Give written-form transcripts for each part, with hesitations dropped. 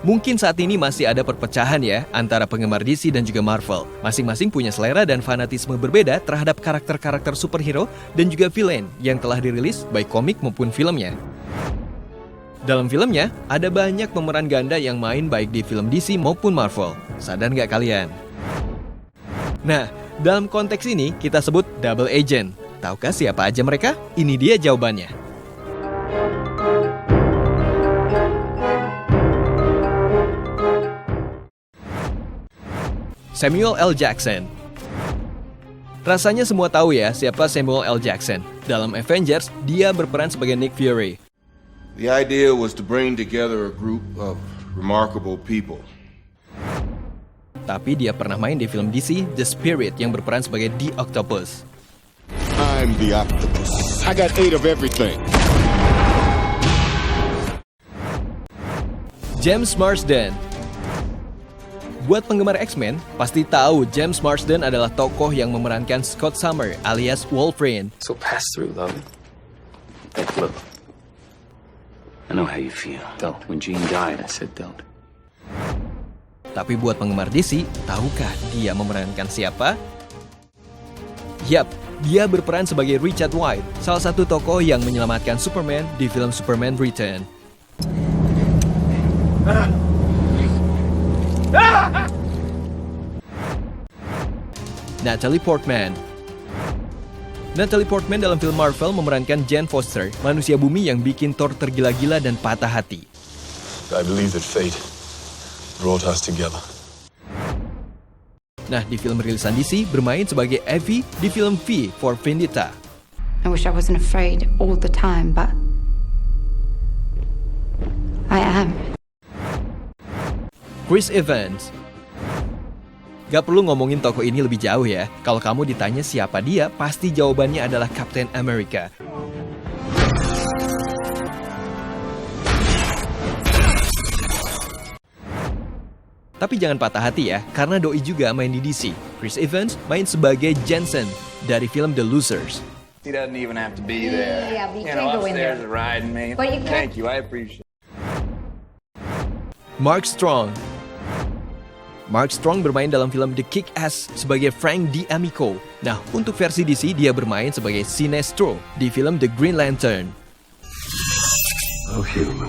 Mungkin saat ini masih ada perpecahan ya antara penggemar DC dan juga Marvel. Masing-masing punya selera dan fanatisme berbeda terhadap karakter-karakter superhero dan juga villain yang telah dirilis baik komik maupun filmnya. Dalam filmnya, ada banyak pemeran ganda yang main baik di film DC maupun Marvel. Sadar nggak kalian? Nah, dalam konteks ini kita sebut double agent. Tahukah siapa aja mereka? Ini dia jawabannya. Samuel L. Jackson. Rasanya semua tahu ya siapa Samuel L. Jackson. Dalam Avengers, dia berperan sebagai Nick Fury. The idea was to bring together a group of remarkable people. Tapi dia pernah main di film DC The Spirit yang berperan sebagai The Octopus. I'm the octopus. I got 8 of everything. James Marsden. Buat penggemar X-Men, pasti tahu James Marsden adalah tokoh yang memerankan Scott Summers alias Wolverine. So pass through, love. Like, look. I know how you feel. Don't. When Jean died, I said don't. Tapi buat penggemar DC, tahukah dia memerankan siapa? Yap, dia berperan sebagai Richard White, salah satu tokoh yang menyelamatkan Superman di film Superman Return. Natalie Portman. Natalie Portman dalam film Marvel memerankan Jane Foster, manusia bumi yang bikin Thor tergila-gila dan patah hati. I believe that fate brought us together. Nah, di film rilisan DC bermain sebagai Evie di film V for Vendetta. I wish I wasn't afraid all the time, but I am. Chris Evans. Gak perlu ngomongin tokoh ini lebih jauh ya. Kalau kamu ditanya siapa dia, pasti jawabannya adalah Captain America. Tapi jangan patah hati ya, karena doi juga main di DC. Chris Evans main sebagai Jensen dari film The Losers. He doesn't even have to be there. Yeah, but you can't go in there. Upstairs riding me. But you can't. Thank you, I appreciate it. Mark Strong. Mark Strong bermain dalam film The Kick-Ass sebagai Frank D'Amico. Nah, untuk versi DC, dia bermain sebagai Sinestro di film The Green Lantern. Oh, human.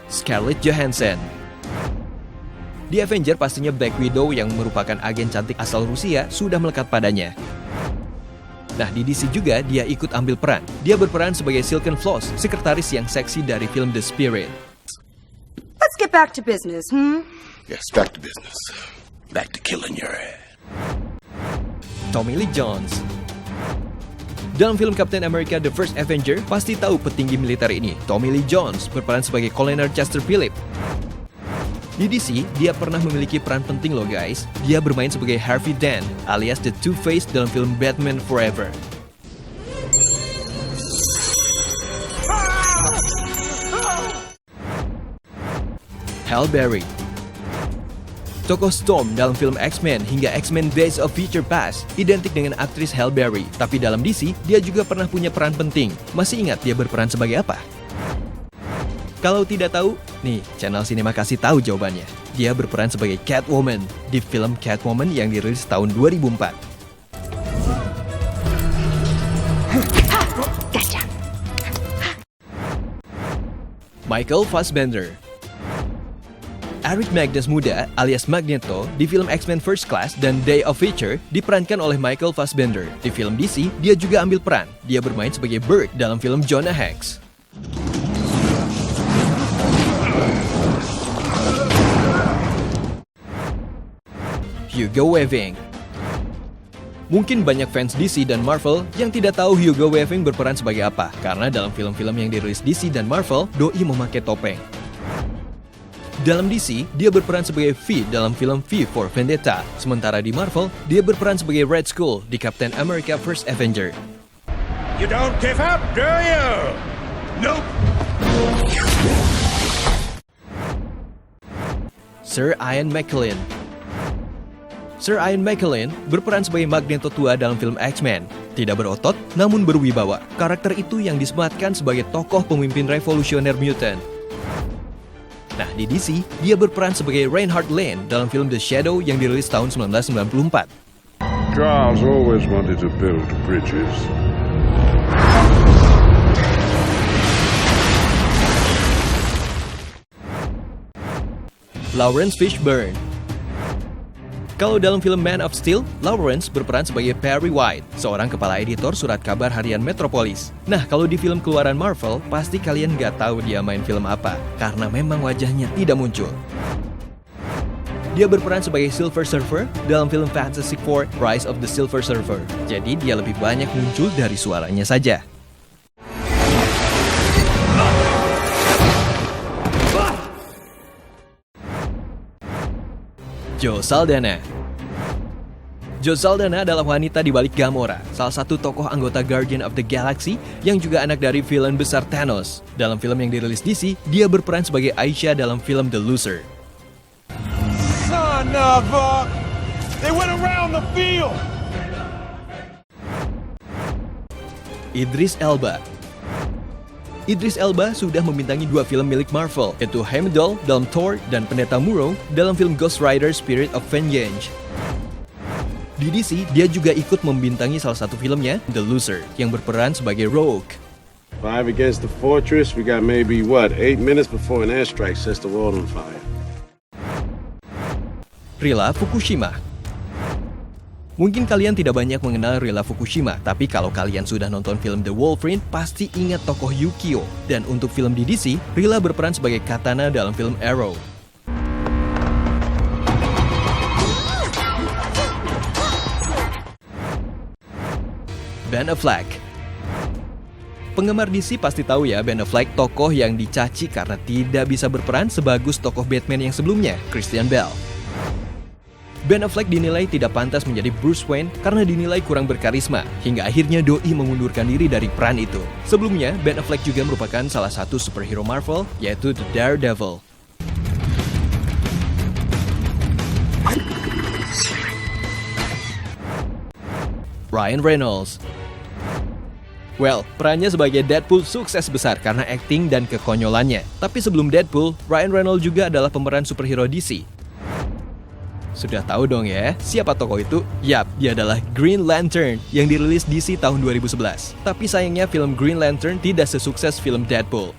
Scarlett Johansson. Di Avenger pastinya Black Widow yang merupakan agen cantik asal Rusia sudah melekat padanya. Nah, di DC juga dia ikut ambil peran. Dia berperan sebagai Silken Floss, sekretaris yang seksi dari film The Spirit. Let's get back to business, Yes, back to business. Back to killing your ass. Tommy Lee Jones. Dalam film Captain America The First Avenger, pasti tahu petinggi militer ini. Tommy Lee Jones berperan sebagai Colonel Chester Phillips. Di DC, dia pernah memiliki peran penting loh guys. Dia bermain sebagai Harvey Dent, alias The Two-Face dalam film Batman Forever. Halle Berry. Tokoh Storm dalam film X-Men hingga X-Men Days of Future Past identik dengan aktris Halle Berry. Tapi dalam DC, dia juga pernah punya peran penting. Masih ingat dia berperan sebagai apa? Kalau tidak tahu, nih channel Sinema kasih tahu jawabannya. Dia berperan sebagai Catwoman di film Catwoman yang dirilis tahun 2004. Michael Fassbender. Eric Magnus muda alias Magneto di film X-Men First Class dan Day of Future diperankan oleh Michael Fassbender. Di film DC, dia juga ambil peran. Dia bermain sebagai Burt dalam film Jonah Hex. Hugo Weaving. Mungkin banyak fans DC dan Marvel yang tidak tahu Hugo Weaving berperan sebagai apa, karena dalam film-film yang dirilis DC dan Marvel, doi memakai topeng. Dalam DC, dia berperan sebagai V dalam film V for Vendetta, sementara di Marvel, dia berperan sebagai Red Skull di Captain America First Avenger. You don't give up, do you? Nope. Sir Ian McKellen. Sir Ian McKellen berperan sebagai Magneto tua dalam film X-Men. Tidak berotot, namun berwibawa. Karakter itu yang disematkan sebagai tokoh pemimpin revolusioner mutant. Nah, di DC, dia berperan sebagai Reinhard Lane dalam film The Shadow yang dirilis tahun 1994. Charles always wanted to build bridges. Lawrence Fishburne. Kalau dalam film Man of Steel, Lawrence berperan sebagai Perry White, seorang kepala editor surat kabar harian Metropolis. Nah, kalau di film keluaran Marvel, pasti kalian nggak tahu dia main film apa, karena memang wajahnya tidak muncul. Dia berperan sebagai Silver Surfer dalam film Fantastic Four: Rise of the Silver Surfer. Jadi dia lebih banyak muncul dari suaranya saja. Zoe Saldana. Zoe Saldana adalah wanita di balik Gamora, salah satu tokoh anggota Guardian of the Galaxy yang juga anak dari villain besar Thanos. Dalam film yang dirilis DC, dia berperan sebagai Aisha dalam film The Loser. Son of a... They went around the field! Idris Elba. Idris Elba sudah membintangi 2 film milik Marvel, yaitu Heimdall dalam Thor dan Pendeta Moreau dalam film Ghost Rider Spirit of Vengeance. Di DC, dia juga ikut membintangi salah satu filmnya, The Loser, yang berperan sebagai Rogue. 5 against the fortress, we got maybe, 8 minutes before an airstrike sets the world on fire. Rila Fukushima. Mungkin kalian tidak banyak mengenal Rila Fukushima, tapi kalau kalian sudah nonton film The Wolverine, pasti ingat tokoh Yukio. Dan untuk film di DC, Rila berperan sebagai Katana dalam film Arrow. Ben Affleck. Penggemar DC pasti tahu ya, Ben Affleck tokoh yang dicaci karena tidak bisa berperan sebagus tokoh Batman yang sebelumnya, Christian Bale. Ben Affleck dinilai tidak pantas menjadi Bruce Wayne karena dinilai kurang berkarisma, hingga akhirnya doi mengundurkan diri dari peran itu. Sebelumnya, Ben Affleck juga merupakan salah satu superhero Marvel, yaitu The Daredevil. Ryan Reynolds. Well, perannya sebagai Deadpool sukses besar karena akting dan kekonyolannya. Tapi sebelum Deadpool, Ryan Reynolds juga adalah pemeran superhero DC. Sudah tahu dong ya, siapa tokoh itu? Yap, dia adalah Green Lantern yang dirilis DC tahun 2011. Tapi sayangnya film Green Lantern tidak sesukses film Deadpool.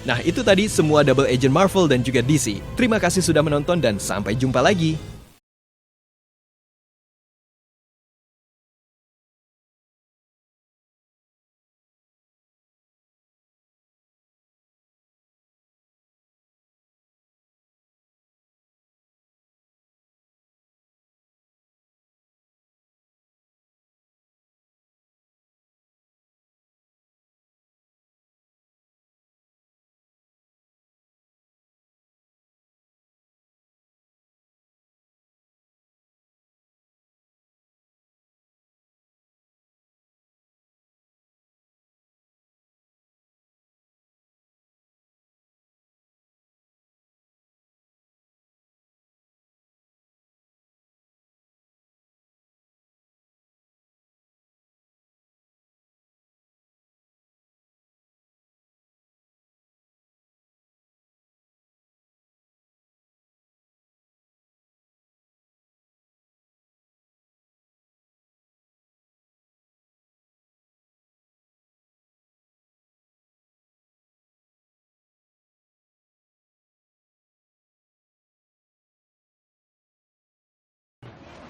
Nah, itu tadi semua double agent Marvel dan juga DC. Terima kasih sudah menonton dan sampai jumpa lagi.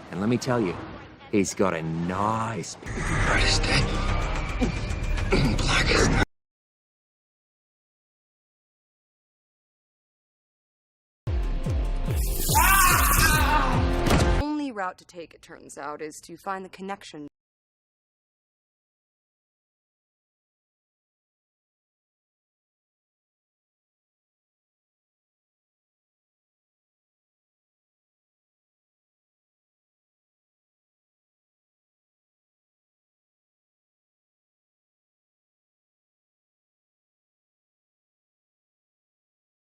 And let me tell you, he's got a nice... Everybody's dead. Black is... Only route to take, it turns out, is to find the connection.